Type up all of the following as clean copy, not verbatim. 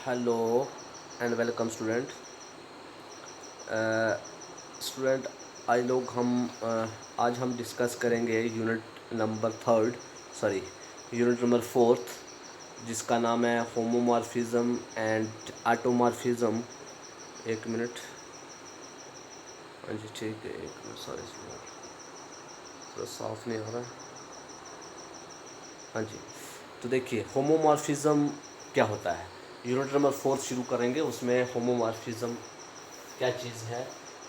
Hello and welcome student. Student आज हम discuss करेंगे यूनिट नंबर फोर्थ, जिसका नाम है होमोमॉर्फिज्म एंड ऑटोमॉर्फिज्म। एक मिनट, हाँ जी ठीक है, एक मिनट, सॉरी थोड़ा साफ नहीं हो रहा। हाँ जी, तो देखिए होमोमॉर्फिज्म क्या होता है। यूनिट नंबर फोर्थ शुरू करेंगे, उसमें होमोमॉर्फिज्म क्या चीज़ है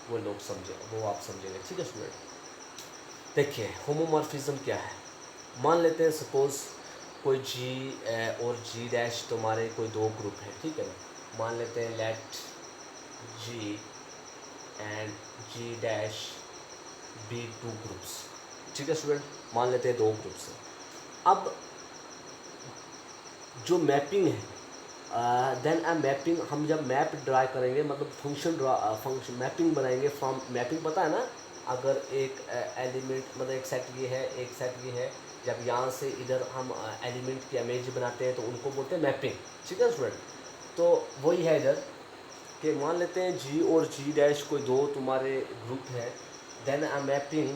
वो लोग समझे, वो आप समझेंगे, ठीक है स्टूडेंट। देखिए होमोमॉर्फिज्म क्या है। मान लेते हैं सपोज़ कोई जी और जी डैश तुम्हारे कोई दो ग्रुप हैं, ठीक है ना। मान लेते हैं let G and G dash be two groups, ठीक है स्टूडेंट। मान लेते हैं दो ग्रुप्स हैं। अब जो मैपिंग है, देन अ मैपिंग, हम जब मैप ड्रा करेंगे मतलब फंक्शन मैपिंग बनाएंगे फ्रॉम मैपिंग, पता है ना। अगर एक एलिमेंट मतलब एक सेट ये है, एक सेट ये है, जब यहाँ से इधर हम एलिमेंट की इमेज बनाते हैं तो उनको बोलते हैं मैपिंग, ठीक है स्टूडेंट। तो वही है इधर कि मान लेते हैं जी और जी डैश कोई दो तुम्हारे ग्रुप है, then a mapping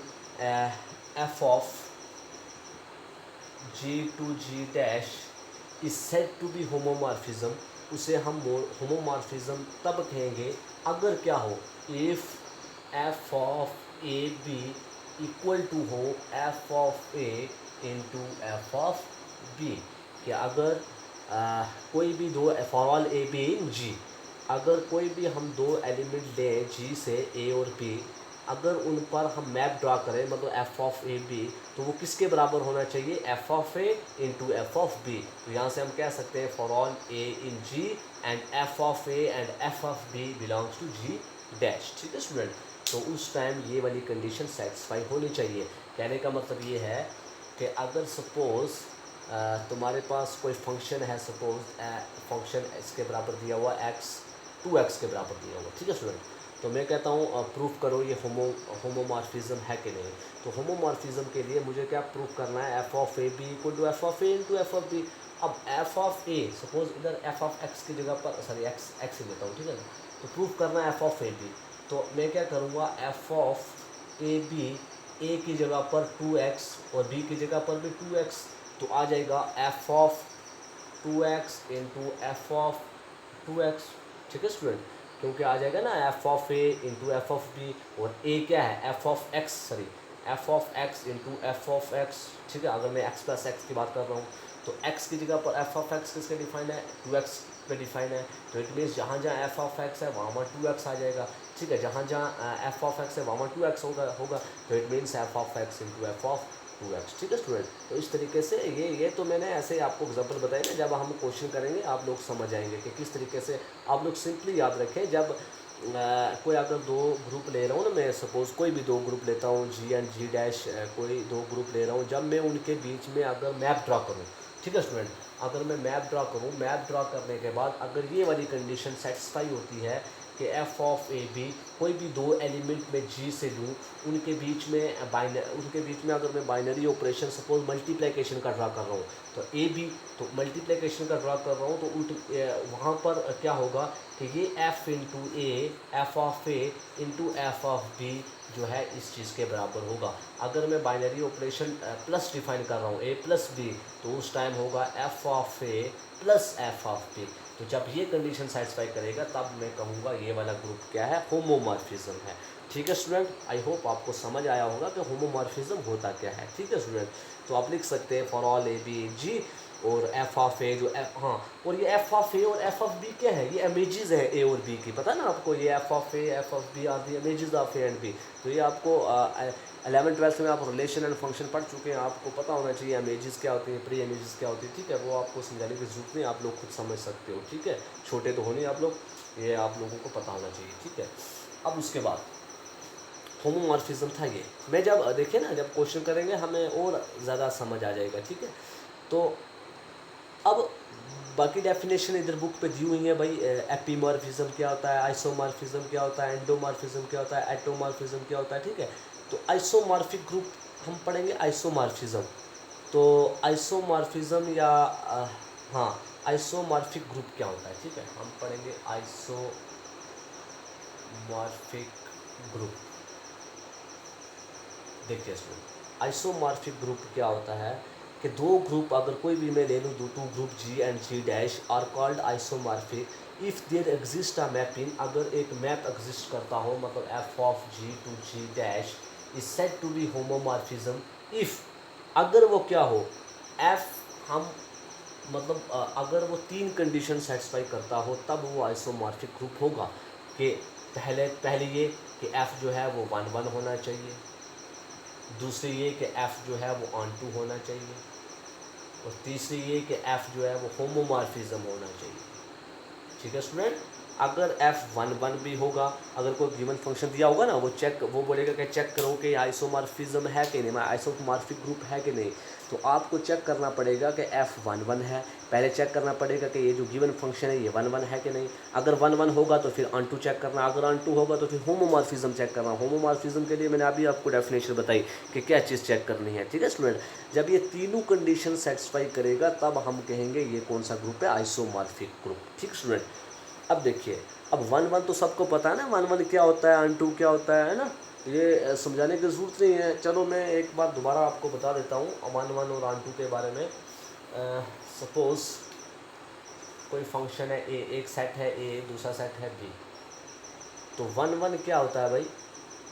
F of G to G dash is said to be homomorphism. उसे हम होमोमॉर्फिज्म तब कहेंगे अगर क्या हो, if F of A B equal to हो F of A into F of B. कि अगर कोई भी दो, for all A B in G, अगर कोई भी हम दो एलिमेंट लें जी से, ए और बी, अगर उन पर हम मैप ड्रा करें मतलब एफ ऑफ ए बी, तो वो किसके बराबर होना चाहिए, f of A into F of b. तो यहाँ से हम कह सकते हैं for all a in G and f of a and f of b belongs to G dash, ठीक है स्टूडेंट। तो उस टाइम ये वाली कंडीशन सेटिस्फाई होनी चाहिए। कहने का मतलब ये है कि अगर सपोज़ तुम्हारे पास कोई फंक्शन है, सपोज फंक्शन इसके बराबर दिया हुआ एक्स, 2x के बराबर दिया हुआ, ठीक है स्टूडेंट। तो मैं कहता हूँ प्रूफ करो ये होमोमॉर्फिज्म है कि नहीं। तो होमोमॉर्फिज्म के लिए मुझे क्या प्रूफ करना है, f of A B equal to f of A into F of b. अब एफ ऑफ ए, सपोज इधर एफ ऑफ एक्स की जगह पर, सॉरी एक्स लेता हूँ, ठीक है ना। तो प्रूफ करना है एफ ऑफ ए बी, तो मैं क्या करूँगा, एफ ऑफ ए बी, ए की जगह पर 2x और बी की जगह पर भी 2x, तो आ जाएगा f of 2x into F of 2x, ठीक है स्टूडेंट। क्योंकि आ जाएगा ना f of A into F of b, और ए क्या है, f of x, sorry f of x into F of x, ठीक है। अगर मैं एक्स प्लस एक्स की बात कर रहा हूँ तो एक्स की जगह पर एफ ऑफ एक्स किसके डिफाइन है, 2x पे डिफाइन है। तो इट मीन्स जहाँ जहाँ एफ ऑफ एक्स है वहाँ 2x आ जाएगा, ठीक है। जहाँ जहाँ एफ ऑफ एक्स है वहाँ 2x होगा। तो it means F of x into F of 2x, ठीक है स्टूडेंट। तो इस तरीके से ये तो मैंने ऐसे ही आपको एग्जांपल बताया ना, जब हम क्वेश्चन करेंगे आप लोग समझ आएंगे कि किस तरीके से। आप लोग सिंपली याद रखें, जब कोई अगर दो ग्रुप ले रहा हूँ ना, मैं सपोज़ कोई भी दो ग्रुप लेता हूँ जी एंड जी डैश, कोई दो ग्रुप ले रहा हूँ, जब मैं उनके बीच में अगर मैप ड्रा करूँ, ठीक है स्टूडेंट, अगर मैं मैप ड्रा करूँ, मैप ड्रा करने के बाद अगर ये वाली कंडीशन सेटिस्फाई होती है कि एफ ऑफ ए बी, कोई भी दो एलिमेंट में जी से लूँ, उनके बीच में अगर मैं बाइनरी ऑपरेशन सपोज मल्टीप्लिकेशन का ड्रा कर रहा हूँ, तो ए बी, तो मल्टीप्लिकेशन का ड्रा कर रहा हूँ, तो वहाँ पर क्या होगा कि ये f into a, f of A into F of b जो है इस चीज़ के बराबर होगा। अगर मैं बाइनरी ऑपरेशन प्लस डिफाइन कर रहा हूँ ए प्लस बी, तो उस टाइम होगा f of a plus f of b. तो जब ये कंडीशन सेटिस्फाई करेगा तब मैं कहूँगा ये वाला ग्रुप क्या है, होमोमॉर्फिज्म है, ठीक है स्टूडेंट। आई होप आपको समझ आया होगा कि होमोमॉर्फिज्म होता क्या है, ठीक है स्टूडेंट। तो आप लिख सकते हैं फॉर ऑल ए बी जी और एफ ऑफ ए जो हाँ, और ये एफ ऑफ ए और एफ ऑफ बी क्या है, ये इमेजेस है ए और बी की, पता ना आपको। ये f of a f of b are the images of a and b. तो ये आपको 11th-12th में आप रिलेशन एंड फंक्शन पढ़ चुके हैं, आपको पता होना चाहिए इमेजेस क्या होती हैं, प्री इमेजेस क्या होती है, ठीक है। वो आपको समझाने की जरूरत नहीं, आप लोग खुद समझ सकते हो, ठीक है। छोटे तो हो नहीं आप लोग, ये आप लोगों को पता होना चाहिए, ठीक है। अब उसके बाद होमोमॉर्फिज्म था ये। मैं जब देखिए ना, जब क्वेश्चन करेंगे हमें और ज़्यादा समझ आ जाएगा, ठीक है। तो अब बाकी डेफिनेशन इधर बुक पे दी हुई है भाई। एपीमॉर्फिज्म क्या होता है, आइसोमॉर्फिज्म क्या होता है, एंडोमॉर्फिज्म क्या होता है, एटोमॉर्फिज्म क्या होता है, ठीक है। तो आइसोमॉर्फिक ग्रुप हम पढ़ेंगे आइसोमॉर्फिज्म। तो आइसोमॉर्फिज्म या हाँ, आइसोमॉर्फिक ग्रुप क्या होता है, ठीक है, हम पढ़ेंगे आइसोमॉर्फिक ग्रुप। देखिए स्टूडेंट, आइसोमॉर्फिक ग्रुप क्या होता है कि दो ग्रुप, अगर कोई भी मैं ले लूँ, two groups G and G dash are called isomorphic if there exist a mapping, अगर एक मैप एग्जिस्ट करता हो, मतलब f of G to G dash is said to be homomorphism if, अगर वो क्या हो, एफ हम मतलब अगर वो तीन कंडीशन सेटिस्फाई करता हो तब वो आइसोमॉर्फिक ग्रुप होगा। कि पहले ये कि एफ जो है वो 1 1 होना चाहिए, दूसरी ये कि एफ़ जो है वो ऑन टू होना चाहिए, और तीसरी ये कि एफ़ जो है वो होमोमॉर्फिज्म होना चाहिए। ठीक है स्टूडेंट, अगर F11 भी होगा, अगर कोई गिवन फंक्शन दिया होगा ना, वो बोलेगा कि चेक करो कि आइसोमॉर्फिज्म है कि नहीं, आइसोमॉर्फिक ग्रुप है कि नहीं, तो आपको चेक करना पड़ेगा कि F11 है, पहले चेक करना पड़ेगा कि ये जो गिवन फंक्शन है ये 1 1 है कि नहीं, अगर 1 1 होगा तो फिर ऑन टू चेक करना, अगर ऑन टू होगा तो फिर होमोमॉर्फिज्म चेक करना। होमोमॉर्फिज्म के लिए मैंने अभी आपको डेफिनेशन बताई कि क्या चीज़ चेक करनी है। ठीक है स्टूडेंट, जब ये तीनों कंडीशन सेटिस्फाई करेगा तब हम कहेंगे ये कौन सा ग्रुप है, आइसोमॉर्फिक ग्रुप। ठीक स्टूडेंट, अब देखिए, अब 1 1 तो सबको पता है ना, 1 1 क्या होता है, ऑन टू क्या होता है ना, ये समझाने की ज़रूरत नहीं है। चलो मैं एक बार दोबारा आपको बता देता हूँ 1 1 और ऑन टू के बारे में। सपोज़ कोई फंक्शन है ए, एक सेट है ए, दूसरा सेट है बी, तो 1 1 क्या होता है भाई,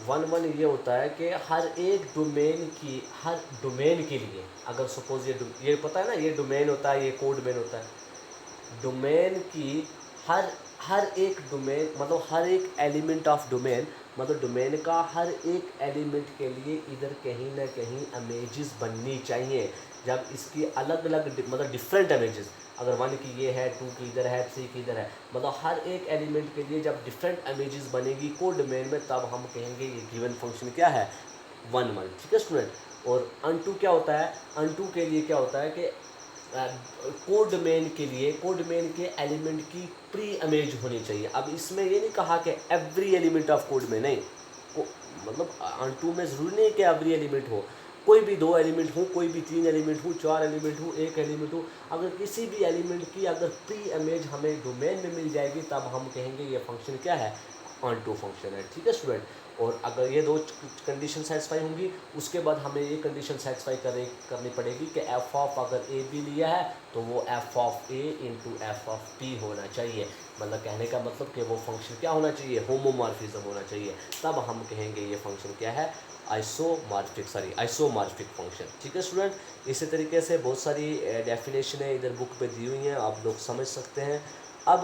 1 1 ये होता है कि हर डोमेन के लिए, अगर सपोज़ ये पता है ना, ये डोमेन होता है, ये कोड डोमेन होता है, डोमेन की हर हर एक डोमेन, मतलब हर एक एलिमेंट ऑफ डोमेन, मतलब डोमेन का हर एक एलिमेंट के लिए इधर कहीं ना कहीं इमेजेस बननी चाहिए। जब इसकी अलग अलग मतलब डिफरेंट इमेजेस, अगर 1 की ये है, 2 की इधर है, 3 की इधर है, मतलब हर एक एलिमेंट के लिए जब डिफरेंट इमेजेस बनेगी कोड डोमेन में, तब हम कहेंगे ये गिवन फंक्शन क्या है, 1 1। ठीक है स्टूडेंट, और अनटू क्या होता है, अनटू के लिए क्या होता है कि कोड डोमेन के लिए कोड डोमेन के एलिमेंट की प्री इमेज होनी चाहिए। अब इसमें ये नहीं कहा कि एवरी एलिमेंट ऑफ कोड में, नहीं, मतलब अनटू में ज़रूरी नहीं कि एवरी एलिमेंट हो, कोई भी 2 एलिमेंट हो, कोई भी 3 एलिमेंट हो, 4 एलिमेंट हो, 1 एलिमेंट हो, अगर किसी भी एलिमेंट की अगर प्री इमेज हमें डोमेन में मिल जाएगी तब हम कहेंगे ये फंक्शन क्या है, ऑन टू फंक्शन है। ठीक है स्टूडेंट, और अगर ये 2 कंडीशन सेटिस्फाई होंगी, उसके बाद हमें ये कंडीशन सेटिस्फाई करनी पड़ेगी कि एफ ऑफ अगर ए बी लिया है तो वो f of A into F of b होना चाहिए। मतलब कहने का मतलब कि वो फंक्शन क्या होना चाहिए, होमोमॉर्फिज्म होना चाहिए, तब हम कहेंगे ये फंक्शन क्या है, आइसोमॉर्फिक फंक्शन। ठीक है स्टूडेंट, इसी तरीके से बहुत सारी डेफिनेशनें इधर बुक पे दी हुई हैं, आप लोग समझ सकते हैं। अब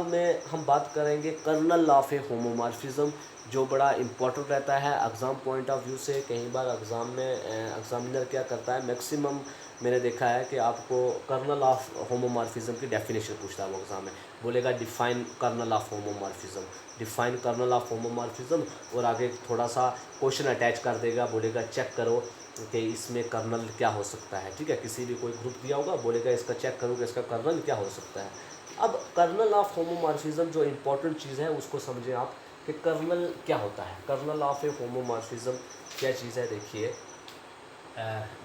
हम बात करेंगे कर्नल ऑफ ए होमोमॉर्फिज्म, जो बड़ा इंपॉर्टेंट रहता है एग्ज़ाम पॉइंट ऑफ व्यू से। कई बार एग्ज़ाम में एग्जामिनर क्या करता है, मैक्सिमम मैंने देखा है कि आपको कर्नल ऑफ होमोमॉर्फिज्म की डेफिनेशन पूछता है वो एग्ज़ाम में, बोलेगा define kernel of homomorphism, define kernel of homomorphism, और आगे थोड़ा सा क्वेश्चन अटैच कर देगा, बोलेगा चेक करो कि इसमें कर्नल क्या हो सकता है। ठीक है, किसी भी कोई ग्रुप दिया होगा, बोलेगा इसका चेक करो कि इसका कर्नल क्या हो सकता है। अब कर्नल ऑफ होमोमॉर्फिज्म जो इंपॉर्टेंट चीज़ है उसको समझें आप कि कर्नल क्या होता है। कर्नल ऑफ ए होमोमॉर्फिज्म क्या चीज़ है, देखिए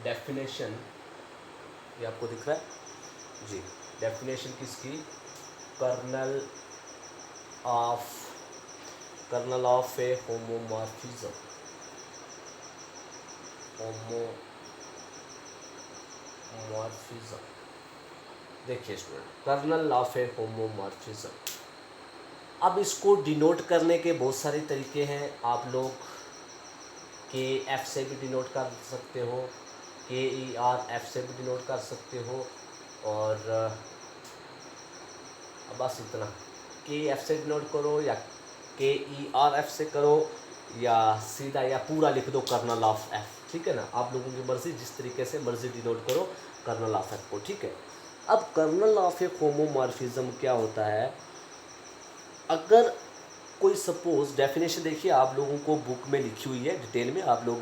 डेफिनेशन, ये आपको दिख रहा है जी, डेफिनेशन किसकी, कर्नल ऑफ ए होमोमॉर्फिज्म, देखिए student, kernel of a homomorphism, अब इसको डिनोट करने के बहुत सारे तरीके हैं। आप लोग के एफ से भी डिनोट कर सकते हो, KER F से भी डिनोट कर सकते हो, और बस इतना, KF से डिनोट करो या KER F से करो, या सीधा या पूरा लिख दो कर्नल ऑफ एफ। ठीक है ना, आप लोगों की मर्ज़ी, जिस तरीके से मर्ज़ी डिनोट करो कर्नल ऑफ एफ को। ठीक है, अब कर्नल ऑफ ए होमोमॉर्फिज्म क्या होता है, अगर कोई सपोज़ डेफिनेशन, देखिए आप लोगों को बुक में लिखी हुई है डिटेल में, आप लोग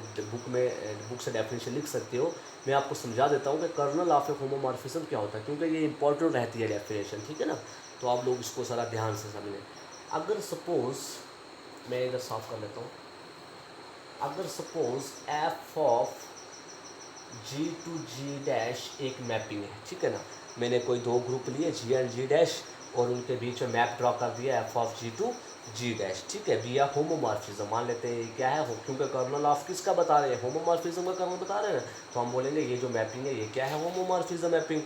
बुक से डेफिनेशन लिख सकते हो। मैं आपको समझा देता हूँ कि कर्नल ऑफ ए होमोमॉर्फिज्म क्या होता है, क्योंकि ये इंपॉर्टेंट रहती है डेफिनेशन। ठीक है ना, तो आप लोग इसको सारा ध्यान से समझें। अगर सपोज़ मैं इधर साफ कर लेता हूँ, अगर suppose f of G to G dash एक मैपिंग है, ठीक है ना, मैंने कोई दो ग्रुप लिए जी एंड जी डैश और उनके बीच में मैप ड्रॉ कर दिया f of G to G dash, ठीक है। बी या होमोमॉर्फिज्म मान लेते हैं क्या है, क्योंकि कर्नल ऑफ किसका बता रहे हैं, होमोमॉर्फिज्म का कर्नल बता रहे हैं, तो हम बोलेंगे ये जो मैपिंग है ये क्या है, होमोमॉर्फिज्म मैपिंग।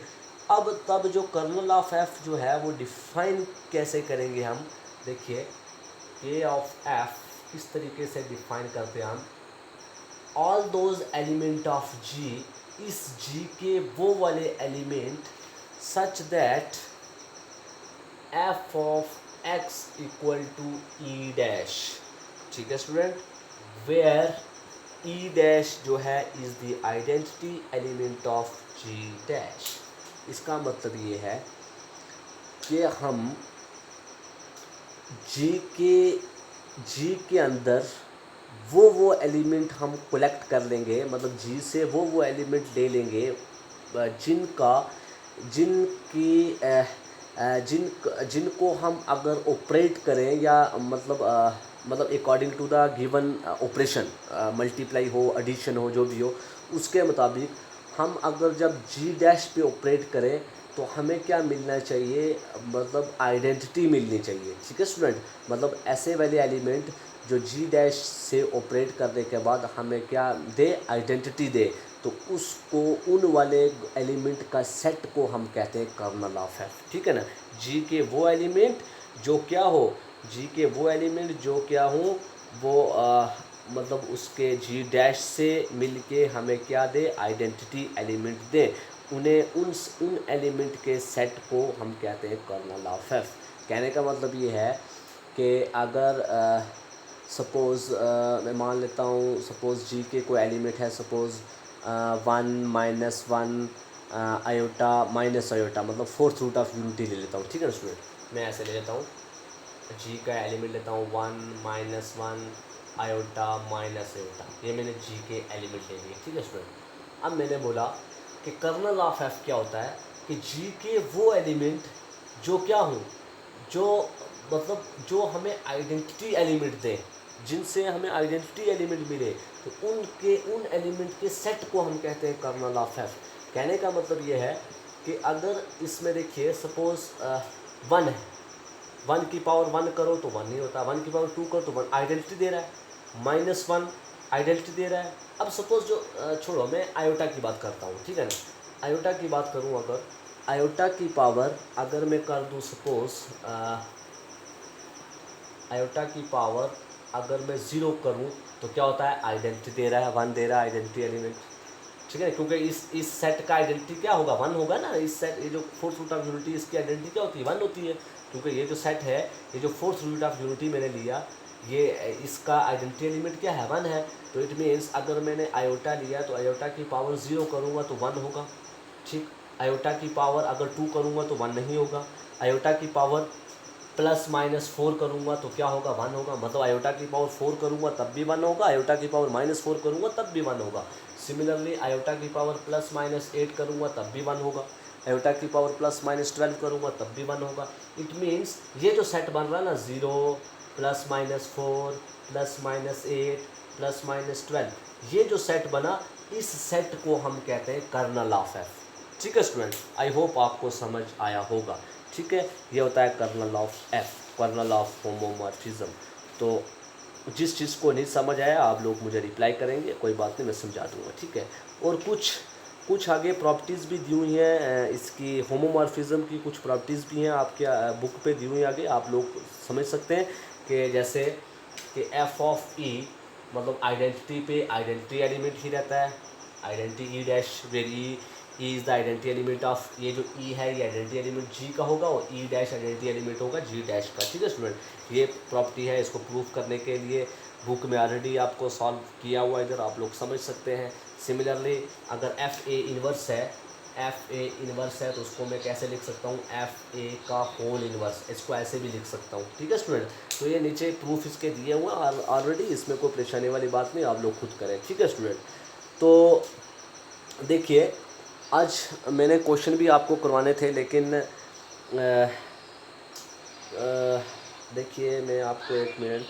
अब तब जो कर्नल ऑफ एफ जो है वो डिफाइन कैसे करेंगे हम, देखिए ए ऑफ एफ किस तरीके से डिफाइन करते हैं हम, all those element of G, इस जी के वो वाले element such that f of x equal to e dash, ठीक है स्टूडेंट, वेयर ई डैश जो है is the identity element of G dash. इसका मतलब ये है कि हम जी के अंदर वो एलिमेंट हम कलेक्ट कर लेंगे, मतलब जी से वो एलिमेंट ले लेंगे जिनको हम अगर ऑपरेट करें या मतलब according to the given operation, multiply हो एडिशन हो जो भी हो उसके मुताबिक हम अगर जब जी डैश पे ऑपरेट करें तो हमें क्या मिलना चाहिए, मतलब आइडेंटिटी मिलनी चाहिए, ठीक है स्टूडेंट। मतलब ऐसे वाले एलिमेंट जो जी डैश से ऑपरेट करने के बाद हमें क्या दे, आइडेंटिटी दे, तो उसको उन वाले एलिमेंट का सेट को हम कहते हैं कर्नल ऑफ एफ, ठीक है ना। जी के वो एलिमेंट जो क्या हो, जी के वो एलिमेंट जो क्या हो वो मतलब उसके जी डैश से मिलके हमें क्या दे, आइडेंटिटी एलिमेंट दे, उन्हें उन एलिमेंट के सेट को हम कहते हैं कर्नल ऑफ एफ। कहने का मतलब ये है कि अगर सपोज़ मैं मान लेता हूँ, सपोज़ जी के कोई एलिमेंट है, सपोज़ 1 - 1 आयोटा माइनस आयोटा, मतलब फोर्थ रूट ऑफ यूनिटी ले लेता हूँ, ठीक है ना स्टूडेंट। मैं ऐसे ले लेता हूँ, जी का एलिमेंट लेता हूँ 1 - 1 आयोटा माइनस आयोटा, ये मैंने जी के एलिमेंट ले लिए, ठीक है स्टूडेंट। अब मैंने बोला कि कर्नल ऑफ एफ क्या होता है कि जी के वो एलिमेंट जो क्या हों, जो मतलब जो हमें आइडेंटिटी एलिमेंट दें, जिनसे हमें आइडेंटिटी एलिमेंट मिले, तो उन एलिमेंट के सेट को हम कहते हैं कर्नल ऑफ एफ। कहने का मतलब ये है कि अगर इसमें देखिए सपोज़ 1 है, 1 की पावर 1 करो तो 1 नहीं होता, 1 की पावर 2 करो तो 1 आइडेंटिटी दे रहा है, -1 आइडेंटिटी दे रहा है। अब सपोज़ जो छोड़ो, मैं आयोटा की बात करता हूँ, ठीक है ना। आयोटा की बात करूँ, अगर आयोटा की पावर अगर मैं कर दूँ सपोज़ आयोटा की पावर अगर मैं 0 करूँ तो क्या होता है, आइडेंटिटी दे रहा है, 1 दे रहा है आइडेंटिटी एलिमेंट, ठीक है। क्योंकि इस सेट का आइडेंटिटी क्या होगा, 1 होगा ना। इस सेट, ये जो फोर्थ रूट ऑफ यूनिटी, इसकी आइडेंटिटी क्या होती है, 1 होती है। क्योंकि ये जो सेट है, ये जो फोर्थ रूट ऑफ यूनिटी मैंने लिया, ये इसका आइडेंटिटी एलिमेंट क्या है, 1 है। तो इट मीन्स अगर मैंने आयोटा लिया तो आयोटा की पावर 0 करूँगा तो 1 होगा, ठीक। आयोटा की पावर अगर 2 करूँगा तो 1 नहीं होगा। आयोटा की पावर +-4 करूँगा तो क्या होगा, 1 होगा। मतलब आयोटा की पावर 4 करूँगा तब भी 1 होगा, आयोटा की पावर -4 करूँगा तब भी 1 होगा। सिमिलरली आयोटा की पावर +-8 करूँगा तब भी 1 होगा, आयोटा की पावर +-12 करूँगा तब भी 1 होगा। इट मीन्स ये जो सेट बन रहा है ना, 0 +-4 +-8 +-12, ये जो सेट बना, इस सेट को हम कहते हैं कर्नल ऑफ एफ, ठीक है स्टूडेंट। आई होप आपको समझ आया होगा, ठीक है। ये होता है kernel of f, kernel of homomorphism. तो जिस चीज़ को नहीं समझ आया आप लोग मुझे रिप्लाई करेंगे, कोई बात नहीं, मैं समझा दूंगा, ठीक है। और कुछ आगे प्रॉपर्टीज़ भी दी हुई हैं इसकी, होमोमॉर्फिज्म की कुछ प्रॉपर्टीज़ भी हैं आपके बुक पे दी हुई, आगे आप लोग समझ सकते हैं कि जैसे कि एफ ऑफ ई, मतलब आइडेंटिटी पे आइडेंटिटी एलिमेंट ही रहता है, identity e dash, where e is the identity element of, ये जो ई है ये आइडेंटिटी एलिमेंट जी का होगा और ई डैश आइडेंटिटी एलिमेंट होगा जी डैश का, ठीक है स्टूडेंट। ये प्रॉपर्टी है, इसको प्रूफ करने के लिए बुक में ऑलरेडी आपको सॉल्व किया हुआ है, इधर आप लोग समझ सकते हैं। सिमिलरली अगर एफ ए इन्वर्स है, एफ ए इन्वर्स है तो उसको मैं कैसे लिख सकता हूँ, एफ ए का होल इन्वर्स, इसको ऐसे भी लिख सकता हूँ, ठीक है स्टूडेंट। तो ये नीचे प्रूफ इसके दिए हुए हैं ऑलरेडी, इसमें कोई परेशानी वाली बात नहीं, आप लोग खुद करें, ठीक है स्टूडेंट। तो देखिए आज मैंने क्वेश्चन भी आपको करवाने थे, लेकिन देखिए मैं आपको 1 मिनट,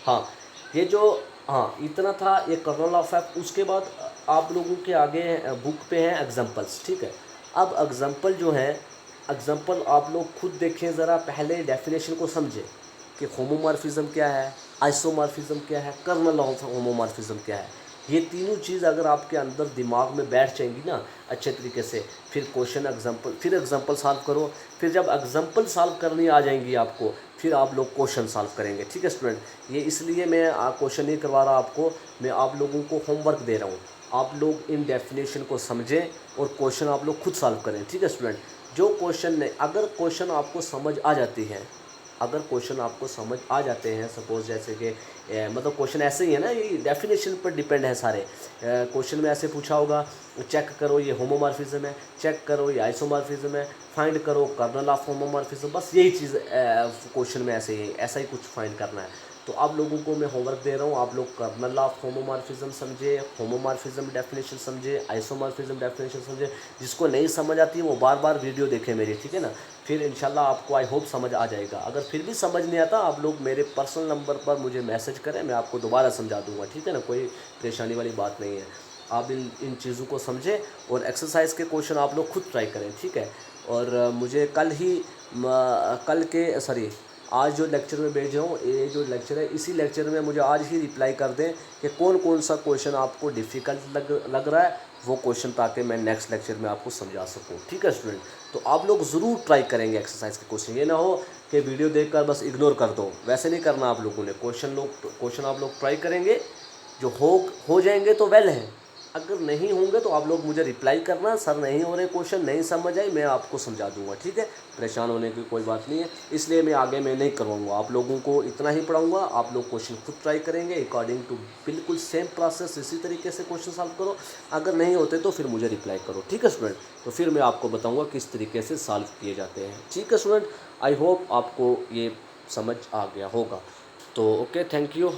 हाँ ये जो, हाँ इतना था ये कर्नल ऑफ एफ। उसके बाद आप लोगों के आगे बुक पे हैं एग्जांपल्स, ठीक है। अब एग्जांपल जो है, एग्जांपल आप लोग खुद देखें ज़रा, पहले डेफिनेशन को समझें कि होमोमॉर्फिज्म क्या है, आइसोमॉर्फिज्म क्या है, कर्नल ऑफ होमोमॉर्फिज्म क्या है। ये तीनों चीज़ अगर आपके अंदर दिमाग में बैठ जाएंगी ना अच्छे तरीके से, फिर क्वेश्चन एग्जांपल, फिर एग्जांपल सॉल्व करो, फिर जब एग्जांपल सॉल्व करनी आ जाएंगी आपको, फिर आप लोग क्वेश्चन सॉल्व करेंगे। ठीक है स्टूडेंट, ये इसलिए मैं क्वेश्चन नहीं करवा रहा आपको, मैं आप लोगों को होमवर्क दे रहा हूँ। आप लोग इन डेफिनेशन को समझें और क्वेश्चन आप लोग खुद सॉल्व करें। ठीक है स्टूडेंट, जो क्वेश्चन नहीं, अगर क्वेश्चन आपको समझ आ जाती है, अगर क्वेश्चन आपको समझ आ जाते हैं, सपोज जैसे कि मतलब क्वेश्चन ऐसे ही है ना, ये डेफिनेशन पर डिपेंड है सारे। क्वेश्चन में ऐसे पूछा होगा, चेक करो ये होमोमॉर्फिज्म है, चेक करो ये आइसोमॉर्फिज्म है, फाइंड करो कर्नल ऑफ होमोमॉर्फिज्म, बस यही चीज़ क्वेश्चन में ऐसे ही ऐसा ही कुछ फाइंड करना है। तो आप लोगों को मैं होमवर्क दे रहा हूँ, आप लोग कर्नल ऑफ होमोमॉर्फिज्म समझे, होमोमॉर्फिज्म डेफिनेशन समझे, आइसोमॉर्फिज्म डेफिनेशन समझे। जिसको नहीं समझ आती है वो बार बार वीडियो देखें मेरी, ठीक है ना, फिर इंशाल्लाह आपको आई होप समझ आ जाएगा। अगर फिर भी समझ नहीं आता, आप लोग मेरे पर्सनल नंबर पर मुझे मैसेज करें, मैं आपको दोबारा समझा दूंगा। ठीक है ना, कोई परेशानी वाली बात नहीं है। आप इन चीज़ों को समझें और एक्सरसाइज के क्वेश्चन आप लोग खुद ट्राई करें। ठीक है, और मुझे कल के सॉरी आज जो लेक्चर में भेज रहा हूँ, ये जो लेक्चर है, इसी लेक्चर में मुझे आज ही रिप्लाई कर दें कि कौन कौन सा क्वेश्चन आपको डिफ़िकल्ट लग रहा है, वो क्वेश्चन, ताकि मैं नेक्स्ट लेक्चर में आपको समझा सकूँ। ठीक है स्टूडेंट, तो आप लोग ज़रूर ट्राई करेंगे एक्सरसाइज के क्वेश्चन। ये ना हो कि वीडियो देखकर बस इग्नोर कर दो, वैसे नहीं करना आप लोगों ने। क्वेश्चन आप लोग ट्राई करेंगे, जो हो जाएंगे तो वेल है, अगर नहीं होंगे तो आप लोग मुझे रिप्लाई करना, सर नहीं हो रहे क्वेश्चन, नहीं समझ आए, मैं आपको समझा दूंगा। ठीक है, परेशान होने की कोई बात नहीं है। इसलिए मैं आगे नहीं करवाऊंगा, आप लोगों को इतना ही पढ़ाऊंगा। आप लोग क्वेश्चन खुद ट्राई करेंगे अकॉर्डिंग टू बिल्कुल सेम प्रोसेस, इसी तरीके से क्वेश्चन सॉल्व करो। अगर नहीं होते तो फिर मुझे रिप्लाई करो। ठीक है स्टूडेंट, तो फिर मैं आपको बताऊँगा किस तरीके से सॉल्व किए जाते हैं। ठीक है स्टूडेंट, आई होप आपको ये समझ आ गया होगा। तो ओके, थैंक यू।